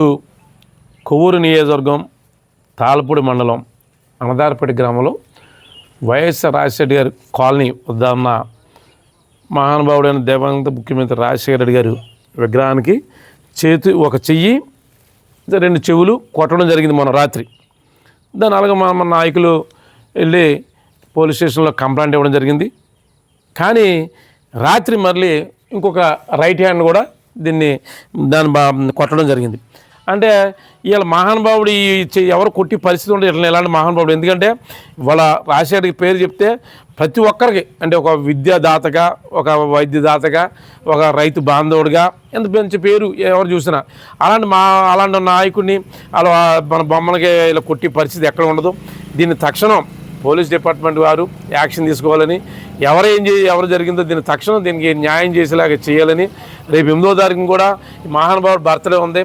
కొవ్వూరు నియోజకవర్గం తాళపూడి మండలం అనదారపేట గ్రామంలో వైఎస్ఆర్ రాజశేఖర గారి కాలనీ వద్ద ఉన్న మహానుభావుడైన దేవాంగ ముఖ్యమంత్రి రాజశేఖర రెడ్డి గారు విగ్రహానికి ఒక చెయ్యి 2 చెవులు కొట్టడం జరిగింది మొన్న రాత్రి. దాని అలాగే మన నాయకులు వెళ్ళి పోలీస్ స్టేషన్లో కంప్లైంట్ ఇవ్వడం జరిగింది. కానీ రాత్రి మళ్ళీ ఇంకొక రైట్ హ్యాండ్ కూడా దాన్ని కొట్టడం జరిగింది. అంటే వీళ్ళ మహానుభావుడు ఎవరు కొట్టి పరిస్థితి ఉంటే ఇట్లా ఎలాంటి మహానుభావుడు. ఎందుకంటే వాళ్ళ రాజశేఖర్ పేరు చెప్తే ప్రతి ఒక్కరికి, అంటే ఒక విద్యాదాతగా, ఒక వైద్యదాతగా, ఒక రైతు బాంధవుడిగా ఎంత మంచి పేరు ఎవరు చూసినా. అలాంటి నాయకుడిని అలా మన బొమ్మలకి ఇలా కొట్టి పరిస్థితి ఎక్కడ ఉండదు. దీన్ని తక్షణం పోలీస్ డిపార్ట్మెంట్ వారు యాక్షన్ తీసుకోవాలని, ఎవరు జరిగిందో దీనికి న్యాయం చేసేలాగా చేయాలని. రేపు 8వ తారీఖున కూడా మహానుభావుడు బర్త్డే ఉంది.